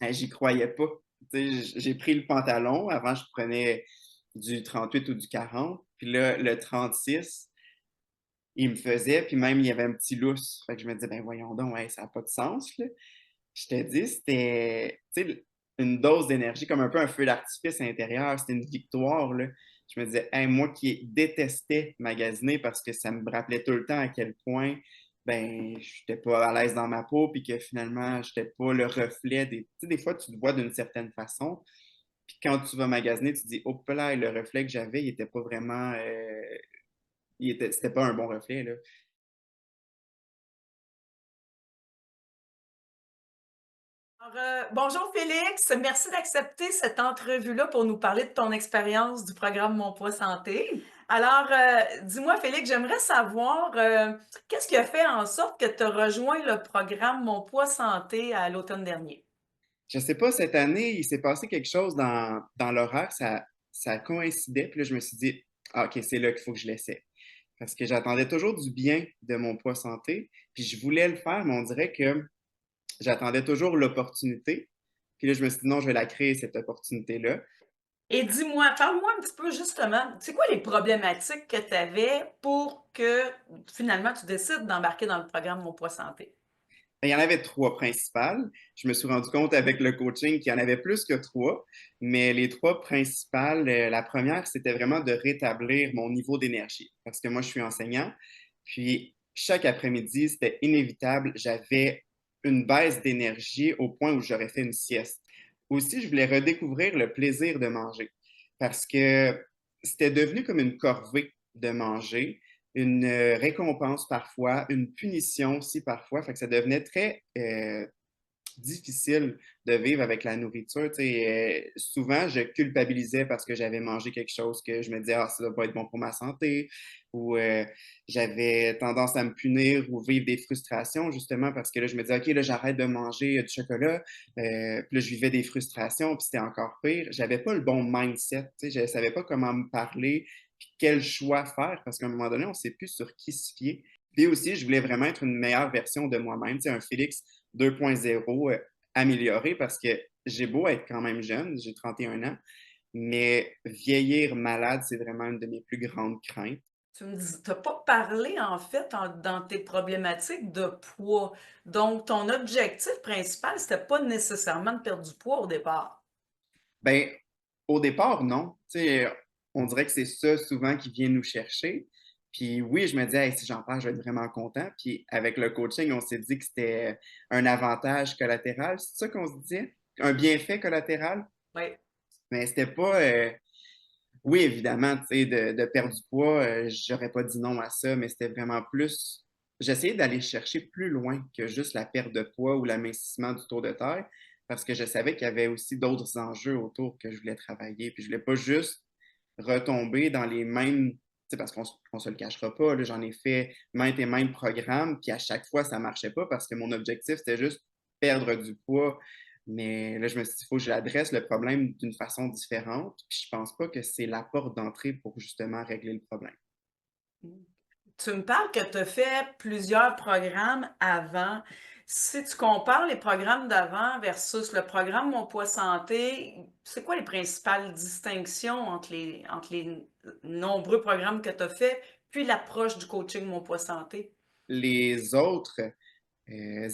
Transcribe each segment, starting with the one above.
J'y croyais pas. Tu sais, j'ai pris le pantalon. Avant, je prenais du 38 ou du 40. Puis là, le 36, il me faisait, puis même, il y avait un petit lousse. Fait que je me disais: «Ben, voyons donc, hey, ça a pas de sens, là». Je te dis, c'était, tu sais, une dose d'énergie, comme un peu un feu d'artifice à l'intérieur. C'était une victoire, là. Je me disais: «Hey, moi qui détestais magasiner parce que ça me rappelait tout le temps à quel point, ben, j'étais pas à l'aise dans ma peau, puis que finalement, j'étais pas le reflet des» tu sais, des fois, tu te vois d'une certaine façon, puis quand tu vas magasiner, tu te dis: «Hop là, le reflet que j'avais, il était pas vraiment, c'était pas un bon reflet, là». Alors, bonjour Félix, merci d'accepter cette entrevue-là pour nous parler de ton expérience du programme Mon Poids Santé. Alors, dis-moi Félix, j'aimerais savoir qu'est-ce qui a fait en sorte que tu as rejoint le programme Mon Poids Santé à l'automne dernier? Je sais pas, cette année, il s'est passé quelque chose dans l'horaire, ça coïncidait, puis là, je me suis dit: «Ah OK, c'est là qu'il faut que je l'essaie». Parce que j'attendais toujours du bien de mon poids santé, puis je voulais le faire, mais on dirait que j'attendais toujours l'opportunité. Puis là, je me suis dit: «Non, je vais la créer, cette opportunité-là». Et dis-moi, parle-moi un petit peu justement, c'est quoi les problématiques que tu avais pour que finalement tu décides d'embarquer dans le programme Mon Poids Santé? Ben, il y en avait 3 principales. Je me suis rendu compte avec le coaching qu'il y en avait plus que 3, mais les 3 principales, la première, c'était vraiment de rétablir mon niveau d'énergie. Parce que moi, je suis enseignant, puis chaque après-midi, c'était inévitable, j'avais une baisse d'énergie au point où j'aurais fait une sieste. Aussi, je voulais redécouvrir le plaisir de manger parce que c'était devenu comme une corvée de manger, une récompense parfois, une punition aussi parfois. Fait que ça devenait très difficile de vivre avec la nourriture. Tu sais, souvent, je culpabilisais parce que j'avais mangé quelque chose que je me disais, ah, ça doit pas être bon pour ma santé, ou j'avais tendance à me punir ou vivre des frustrations, justement, parce que là, je me disais, OK, là, j'arrête de manger du chocolat. Puis là, je vivais des frustrations, puis c'était encore pire. J'avais pas le bon mindset, tu sais, je savais pas comment me parler, puis quel choix faire, parce qu'à un moment donné, on sait plus sur qui se fier. Puis aussi, je voulais vraiment être une meilleure version de moi-même, tu sais, un Félix 2.0 amélioré parce que j'ai beau être quand même jeune, j'ai 31 ans, mais vieillir malade, c'est vraiment une de mes plus grandes craintes. Tu me dis tu pas parlé en fait dans tes problématiques de poids. Donc ton objectif principal, c'était pas nécessairement de perdre du poids au départ? Ben, au départ, non. Tu sais, on dirait que c'est ça souvent qui vient nous chercher. Puis oui, je me dis, hey, si j'en perds, je vais être vraiment content. Puis avec le coaching, on s'est dit que c'était un avantage collatéral. C'est ça qu'on se disait? Un bienfait collatéral? Oui. Mais c'était pas, oui, évidemment, tu sais, de perdre du poids, j'aurais pas dit non à ça, mais c'était vraiment plus j'essayais d'aller chercher plus loin que juste la perte de poids ou l'amincissement du tour de taille, parce que je savais qu'il y avait aussi d'autres enjeux autour que je voulais travailler. Puis je voulais pas juste retomber dans les mêmes, tu sais, parce qu'on se le cachera pas, là, j'en ai fait maintes et maintes programmes, puis à chaque fois, ça marchait pas parce que mon objectif, c'était juste perdre du poids. Mais là, je me suis dit, il faut que j'adresse le problème d'une façon différente. Puis je pense pas que c'est la porte d'entrée pour justement régler le problème. Mmh. Tu me parles que tu as fait plusieurs programmes avant. Si tu compares les programmes d'avant versus le programme Mon Poids Santé, c'est quoi les principales distinctions entre les nombreux programmes que tu as faits, puis l'approche du coaching Mon Poids Santé? Les autres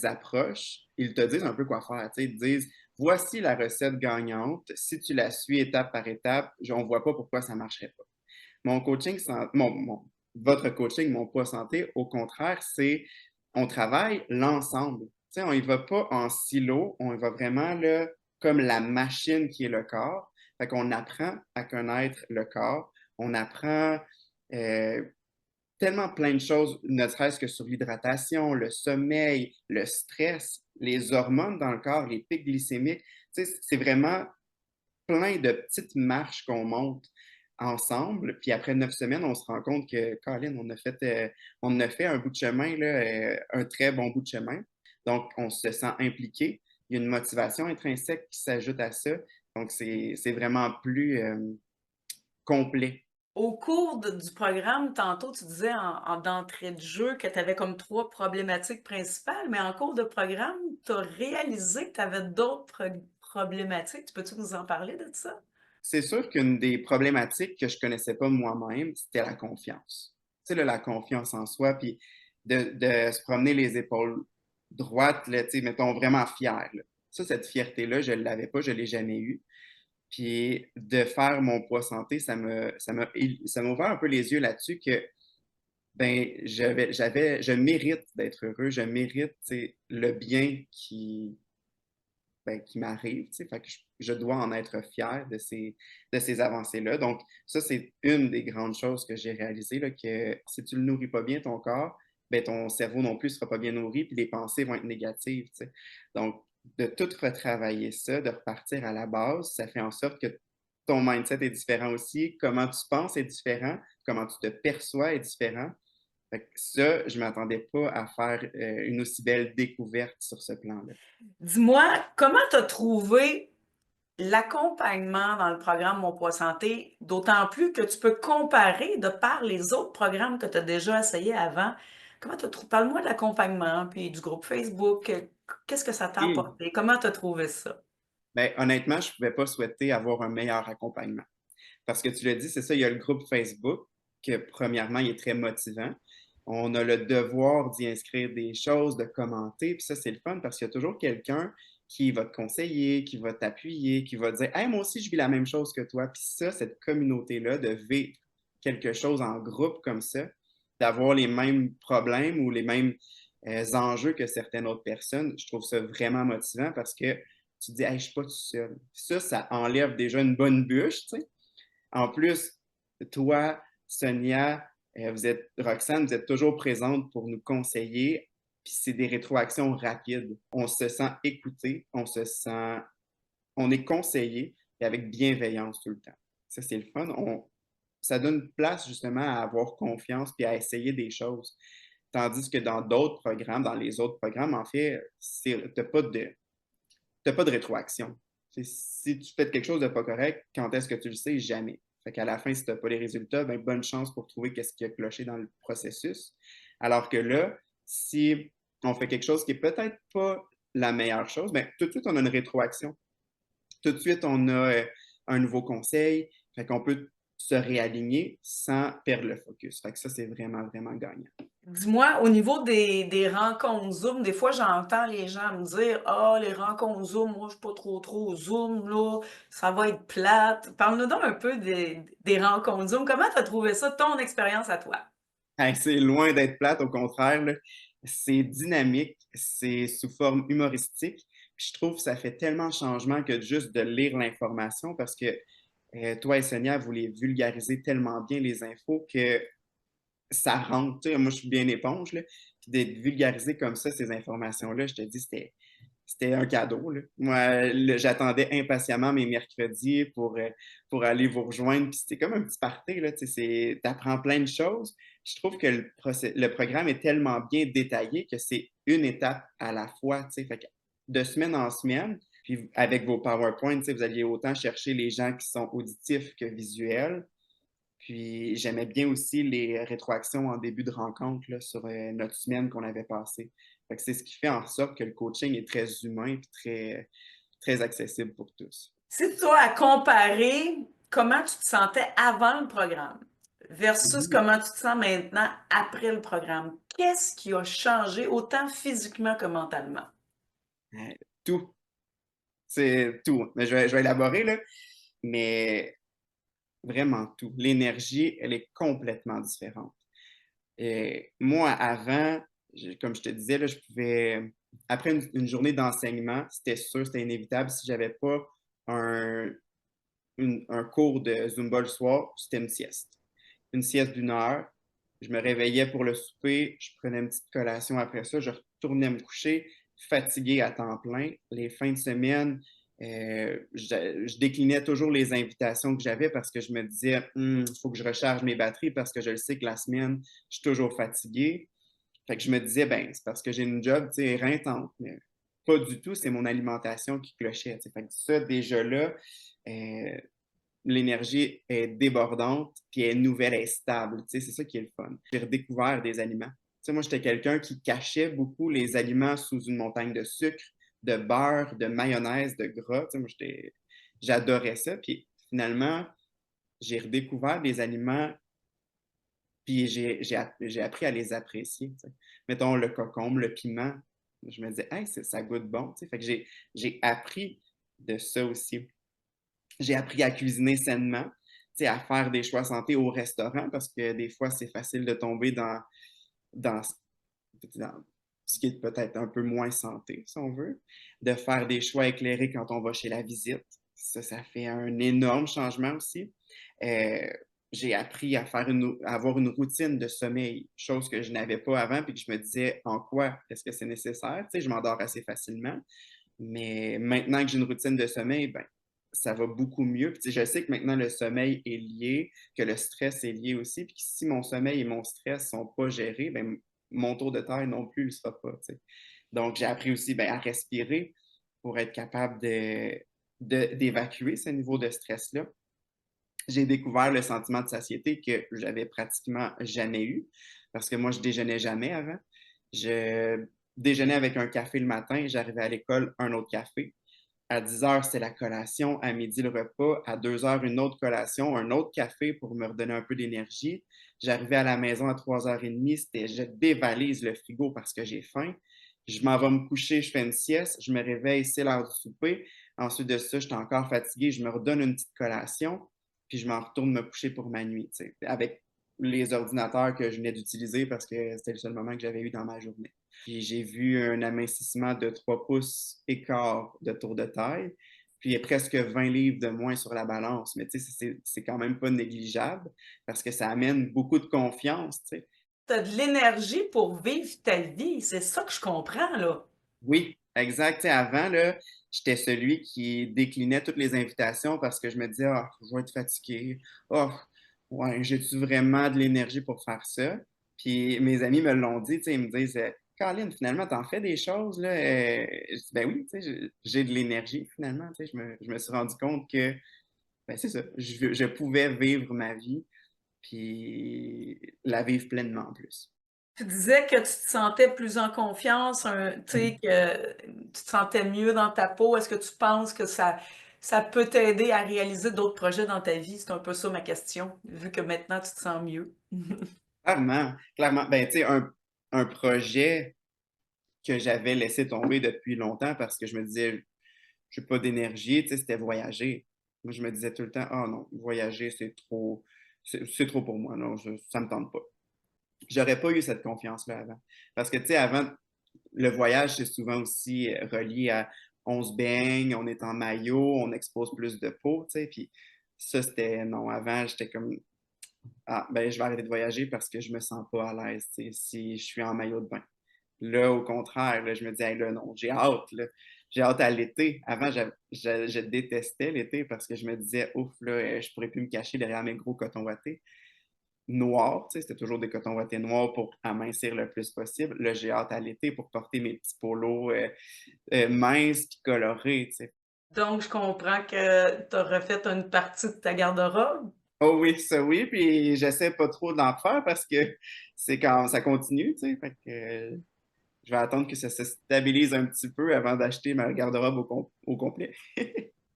approches, ils te disent un peu quoi faire. Tu sais, ils te disent, voici la recette gagnante. Si tu la suis étape par étape, on ne voit pas pourquoi ça ne marcherait pas. Mon coaching, votre coaching, mon poids santé, au contraire, c'est on travaille l'ensemble. Tu sais, on y va pas en silo, on y va vraiment là, comme la machine qui est le corps. Fait qu'on apprend à connaître le corps, on apprend euh, tellement plein de choses, ne serait-ce que sur l'hydratation, le sommeil, le stress, les hormones dans le corps, les pics glycémiques. Tu sais, c'est vraiment plein de petites marches qu'on monte ensemble. Puis après 9 semaines, on se rend compte que, Colin, on a fait un bout de chemin, là, un très bon bout de chemin. Donc, on se sent impliqué. Il y a une motivation intrinsèque qui s'ajoute à ça. Donc, c'est vraiment plus complet. Au cours du programme, tantôt, tu disais d'entrée de jeu que tu avais comme trois problématiques principales, mais en cours de programme, tu as réalisé que tu avais d'autres problématiques. Tu peux-tu nous en parler de ça? C'est sûr qu'une des problématiques que je connaissais pas moi-même, c'était la confiance. Tu sais, là, la confiance en soi, puis de se promener les épaules droites, là, tu sais, mettons, vraiment fier, là. Ça, cette fierté-là, je ne l'avais pas, je ne l'ai jamais eue. Puis de faire mon poids santé, ça m'a ouvert un peu les yeux là-dessus que ben je mérite d'être heureux, je mérite, tu sais, le bien qui m'arrive, tu sais, fait que je dois en être fier de ces avancées-là. Donc, ça, c'est une des grandes choses que j'ai réalisées, là, que si tu le nourris pas bien, ton corps, ben, ton cerveau non plus sera pas bien nourri, puis les pensées vont être négatives, tu sais. Donc, de tout retravailler ça, de repartir à la base, ça fait en sorte que ton mindset est différent aussi, comment tu penses est différent, comment tu te perçois est différent. Fait que ça, je m'attendais pas à faire une aussi belle découverte sur ce plan-là. Dis-moi, comment tu as trouvé l'accompagnement dans le programme Mon Poids Santé, d'autant plus que tu peux comparer de par les autres programmes que tu as déjà essayés avant. Comment tu trouvé? Parle-moi de l'accompagnement, puis du groupe Facebook. Qu'est-ce que ça t'a Et apporté? Comment tu as trouvé ça? ben, honnêtement, je ne pouvais pas souhaiter avoir un meilleur accompagnement. Parce que tu l'as dit, c'est ça, il y a le groupe Facebook, que premièrement, il est très motivant. On a le devoir d'y inscrire des choses, de commenter, puis ça, c'est le fun parce qu'il y a toujours quelqu'un qui va te conseiller, qui va t'appuyer, qui va te dire Hey, moi aussi, je vis la même chose que toi. Puis ça, cette communauté-là, de vivre quelque chose en groupe comme ça, d'avoir les mêmes problèmes ou les mêmes enjeux que certaines autres personnes, je trouve ça vraiment motivant parce que tu te dis, hey, je ne suis pas tout seul. Ça enlève déjà une bonne bûche, tu sais. En plus, toi, Sonia, Roxane, vous êtes toujours présente pour nous conseiller, puis c'est des rétroactions rapides. On se sent écouté, on est conseillé et avec bienveillance tout le temps. Ça, c'est le fun. Ça donne place justement à avoir confiance puis à essayer des choses. Tandis que dans d'autres programmes, dans les autres programmes, en fait, tu n'as pas de rétroaction. Si tu fais quelque chose de pas correct, quand est-ce que tu le sais? Jamais. Fait qu'à la fin, si tu n'as pas les résultats, ben, bonne chance pour trouver qu'est-ce qui a cloché dans le processus. Alors que là, si on fait quelque chose qui est peut-être pas la meilleure chose, ben, tout de suite, on a une rétroaction. Tout de suite, on a un nouveau conseil. Fait qu'on peut se réaligner sans perdre le focus. Fait que ça, c'est vraiment, vraiment gagnant. Dis-moi, au niveau des rencontres Zoom, des fois, j'entends les gens me dire: «Ah, les rencontres Zoom, moi, je suis pas trop Zoom, là, ça va être plate». Parle-nous donc un peu des rencontres Zoom. Comment tu as trouvé ça, ton expérience à toi? Hey, c'est loin d'être plate, au contraire, là. C'est dynamique, c'est sous forme humoristique. Puis je trouve que ça fait tellement de changement que juste de lire l'information parce que toi et Sonia, vous les vulgarisez tellement bien les infos que ça rentre. Tu sais, moi, je suis bien éponge, là. Puis d'être vulgarisé comme ça, ces informations-là, je te dis, c'était un cadeau, là. Moi, j'attendais impatiemment mes mercredis pour aller vous rejoindre. Puis c'était comme un petit party, là. Tu sais, t'apprends plein de choses. Je trouve que le programme est tellement bien détaillé que c'est une étape à la fois, tu sais. Fait que de semaine en semaine, puis avec vos PowerPoints, tu sais, vous alliez autant chercher les gens qui sont auditifs que visuels. Puis j'aimais bien aussi les rétroactions en début de rencontre là, sur notre semaine qu'on avait passée. Fait que c'est ce qui fait en sorte que le coaching est très humain et très, très accessible pour tous. Si tu as à comparer comment tu te sentais avant le programme versus Mhm. comment tu te sens maintenant après le programme, qu'est-ce qui a changé autant physiquement que mentalement? Euh, Tout, c'est tout. Mais je vais élaborer, là, mais vraiment tout. L'énergie, elle est complètement différente. Et moi, avant, comme je te disais, là, je pouvais, après une journée d'enseignement, c'était sûr, c'était inévitable. Si j'avais pas un, un cours de Zumba le soir, c'était une sieste. Une sieste d'une heure. Je me réveillais pour le souper, je prenais une petite collation après ça, je retournais me coucher, fatigué à temps plein. Les fins de semaine, je déclinais toujours les invitations que j'avais parce que je me disais, il faut que je recharge mes batteries parce que je le sais que la semaine, je suis toujours fatigué. Fait que je me disais, ben, c'est parce que j'ai une job, tu sais, éreintante. Mais pas du tout, c'est mon alimentation qui clochait. Tu sais. Fait que ça, déjà là, euh, l'énergie est débordante, puis elle est nouvelle, elle est stable. Tu sais, c'est ça qui est le fun. J'ai redécouvert des aliments. Tu sais, moi, j'étais quelqu'un qui cachait beaucoup les aliments sous une montagne de sucre, de beurre, de mayonnaise, de gras. Tu sais, moi, j'adorais ça. Puis finalement, j'ai redécouvert des aliments, puis j'ai appris à les apprécier. Tu sais. Mettons le concombre, le piment. Je me disais, hey, ça goûte bon. Tu sais. Fait que j'ai appris de ça aussi. J'ai appris à cuisiner sainement, tu sais, à faire des choix santé au restaurant parce que des fois, c'est facile de tomber dans, dans ce qui est peut-être un peu moins santé, si on veut, de faire des choix éclairés quand on va chez la visite. Ça fait un énorme changement aussi. Euh, j'ai appris à avoir une routine de sommeil, chose que je n'avais pas avant, puis que je me disais en quoi est-ce que c'est nécessaire. Tu sais, je m'endors assez facilement, mais maintenant que j'ai une routine de sommeil, ben, ça va beaucoup mieux. Puis, je sais que maintenant le sommeil est lié, que le stress est lié aussi, puis que si mon sommeil et mon stress ne sont pas gérés, ben, mon taux de taille non plus ne le sera pas. T'sais. Donc, j'ai appris aussi ben, à respirer pour être capable d'évacuer ce niveau de stress-là. J'ai découvert le sentiment de satiété que j'avais pratiquement jamais eu, parce que moi, je déjeunais jamais avant. Je déjeunais avec un café le matin, j'arrivais à l'école, un autre café. À 10 heures, c'était la collation. À midi, le repas. À 2 heures, une autre collation, un autre café pour me redonner un peu d'énergie. J'arrivais à la maison à 3h30. C'était je dévalise le frigo parce que j'ai faim. Je m'en vais me coucher, je fais une sieste. Je me réveille, c'est l'heure du souper. Ensuite de ça, je suis encore fatigué. Je me redonne une petite collation. Puis je m'en retourne me coucher pour ma nuit, avec les ordinateurs que je venais d'utiliser parce que c'était le seul moment que j'avais eu dans ma journée. Puis j'ai vu un amincissement de 3 pouces et quart de tour de taille, puis il y a presque 20 livres de moins sur la balance. Mais tu sais, c'est quand même pas négligeable parce que ça amène beaucoup de confiance, tu sais. Tu as de l'énergie pour vivre ta vie, c'est ça que je comprends, là. Oui, exact. Tu sais, avant, là, j'étais celui qui déclinait toutes les invitations parce que je me disais, ah, je vais être fatigué. Oh, ouais, j'ai-tu vraiment de l'énergie pour faire ça? Puis mes amis me l'ont dit, tu sais, ils me disent, Caroline, finalement, t'en fais des choses, là. Je dis, ben oui, tu sais, j'ai de l'énergie, finalement. Tu sais, je me suis rendu compte que, ben c'est ça, je pouvais vivre ma vie, puis la vivre pleinement en plus. Tu disais que tu te sentais plus en confiance, tu sais, que tu te sentais mieux dans ta peau. Est-ce que tu penses que ça peut t'aider à réaliser d'autres projets dans ta vie? C'est un peu ça ma question, vu que maintenant tu te sens mieux. Clairement, clairement. Ben, tu sais, un projet que j'avais laissé tomber depuis longtemps parce que je me disais, je n'ai pas d'énergie, tu sais, c'était voyager. Moi, je me disais tout le temps, ah non, voyager, c'est trop pour moi, non, ça ne me tente pas. J'aurais pas eu cette confiance-là avant. Parce que, tu sais, avant, le voyage, c'est souvent aussi relié à on se baigne, on est en maillot, on expose plus de peau, tu sais, puis ça, c'était, non, avant, j'étais comme, ah, ben, je vais arrêter de voyager parce que je me sens pas à l'aise, tu sais, si je suis en maillot de bain. Là, au contraire, là, je me dis, hey, là, non, j'ai hâte, là. J'ai hâte à l'été. Avant, je détestais l'été parce que je me disais, ouf, là, je pourrais plus me cacher derrière mes gros cotons wattés noirs. Tu sais, c'était toujours des cotons wattés noirs pour amincir le plus possible. Là, j'ai hâte à l'été pour porter mes petits polos minces et colorés. Tu sais. Donc, je comprends que tu as refait une partie de ta garde-robe. Oh oui, ça oui, puis j'essaie pas trop d'en faire parce que c'est quand ça continue, tu sais. Fait que, je vais attendre que ça se stabilise un petit peu avant d'acheter ma garde-robe au complet.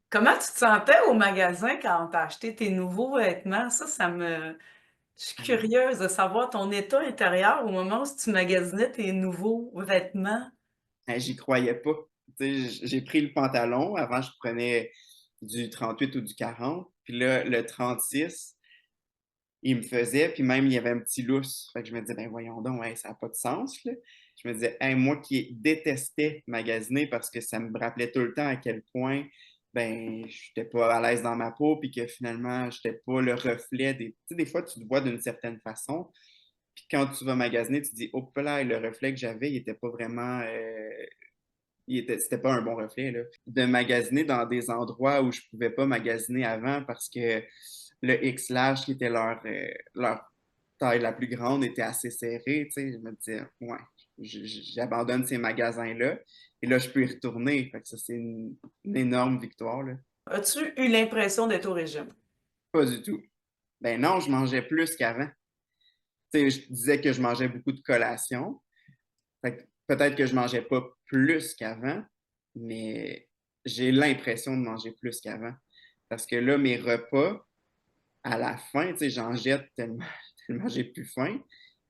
Comment tu te sentais au magasin quand tu as acheté tes nouveaux vêtements? Je suis curieuse de savoir ton état intérieur au moment où tu magasinais tes nouveaux vêtements. J'y croyais pas. Tu sais, j'ai pris le pantalon. Avant, je prenais du 38 ou du 40. Puis là, le 36, il me faisait. Puis même, il y avait un petit lousse. Fait que je me disais, ben voyons donc, hey, ça n'a pas de sens. Là. Je me disais, hey, moi qui détestais magasiner parce que ça me rappelait tout le temps à quel point ben, je n'étais pas à l'aise dans ma peau. Puis que finalement, je n'étais pas le reflet des. Tu sais, des fois, tu te vois d'une certaine façon. Puis quand tu vas magasiner, tu te dis, oh là, le reflet que j'avais, il n'était pas vraiment c'était pas un bon reflet, là. De magasiner dans des endroits où je pouvais pas magasiner avant parce que le X large, qui était leur taille la plus grande, était assez serré, tu sais. Je me disais, ouais, j'abandonne ces magasins-là et là, je peux y retourner. Fait que ça, c'est une énorme victoire, là. As-tu eu l'impression d'être au régime? Pas du tout. Ben non, je mangeais plus qu'avant. Tu sais, je disais que je mangeais beaucoup de collations. Fait que peut-être que je mangeais pas plus qu'avant, mais j'ai l'impression de manger plus qu'avant. Parce que là, mes repas, à la fin, tu sais, j'en jette tellement, tellement j'ai plus faim.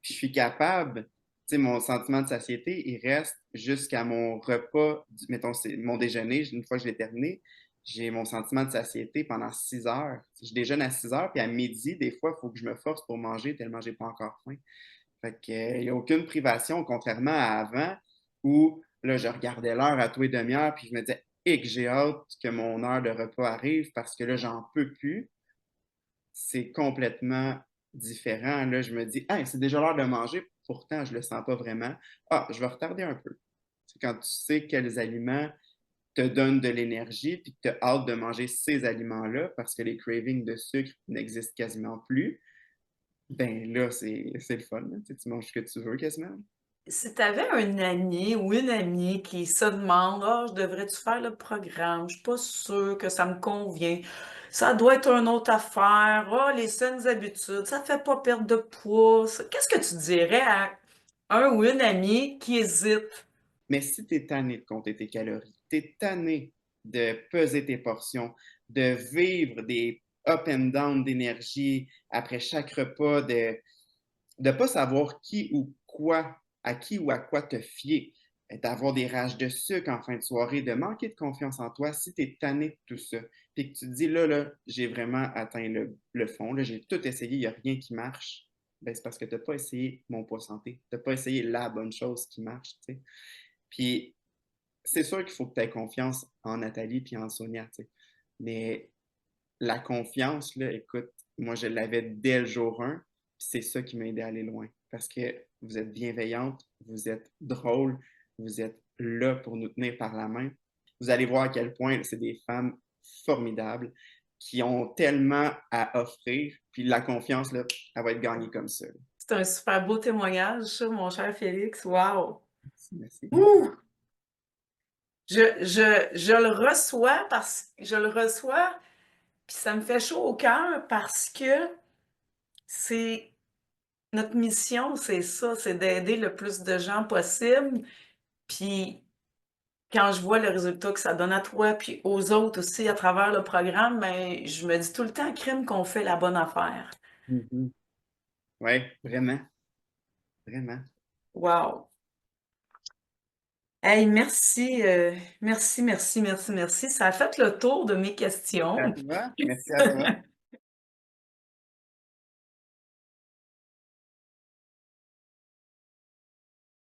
Puis je suis capable, tu sais, mon sentiment de satiété, il reste jusqu'à mon repas, mettons, c'est mon déjeuner, une fois que je l'ai terminé, j'ai mon sentiment de satiété pendant 6 heures. Je déjeune à 6 heures, puis à midi, des fois, il faut que je me force pour manger tellement j'ai pas encore faim. Fait que, il n'y a aucune privation, contrairement à avant, où là, je regardais l'heure à tous les demi-heures, puis je me disais, et que j'ai hâte que mon heure de repas arrive parce que là, j'en peux plus. C'est complètement différent. Là, je me dis, ah, c'est déjà l'heure de manger, pourtant, je ne le sens pas vraiment. Ah, je vais retarder un peu. C'est quand tu sais quels aliments te donnent de l'énergie, puis que tu as hâte de manger ces aliments-là, parce que les cravings de sucre n'existent quasiment plus, ben là, c'est le fun. Là. Tu manges ce que tu veux quasiment. Si tu avais un ami ou une amie qui se demande: «Ah, je devrais-tu faire le programme? Je suis pas sûre que ça me convient. Ça doit être une autre affaire. Ah, les saines habitudes, ça te fait pas perdre de poids». Qu'est-ce que tu dirais à un ou une amie qui hésite? Mais si tu es tanné de compter tes calories, tu es tanné de peser tes portions, de vivre des up and down d'énergie après chaque repas, de ne pas savoir qui ou quoi, à qui ou à quoi te fier, d'avoir des rages de sucre en fin de soirée, de manquer de confiance en toi, si tu es tanné de tout ça, puis que tu te dis là, j'ai vraiment atteint le fond, là, j'ai tout essayé, il n'y a rien qui marche, ben, c'est parce que tu n'as pas essayé mon poids santé, tu n'as pas essayé la bonne chose qui marche. Tu sais. Puis c'est sûr qu'il faut que tu aies confiance en Nathalie puis en Sonia. Tu sais. Mais la confiance, là, écoute, moi, je l'avais dès le jour 1, puis c'est ça qui m'a aidé à aller loin. Parce que vous êtes bienveillante, vous êtes drôle, vous êtes là pour nous tenir par la main. Vous allez voir à quel point c'est des femmes formidables qui ont tellement à offrir, puis la confiance, là, elle va être gagnée comme ça. C'est un super beau témoignage, ça, mon cher Félix. Wow! Merci, merci. Ouh! Je le reçois puis ça me fait chaud au cœur parce que c'est notre mission, c'est ça, c'est d'aider le plus de gens possible. Puis quand je vois le résultat que ça donne à toi, puis aux autres aussi à travers le programme, ben, je me dis tout le temps, crime, qu'on fait la bonne affaire. Mhm. Oui, vraiment, vraiment. Wow! Hey, merci, merci, merci, merci, merci. Ça a fait le tour de mes À questions. toi. Merci à toi.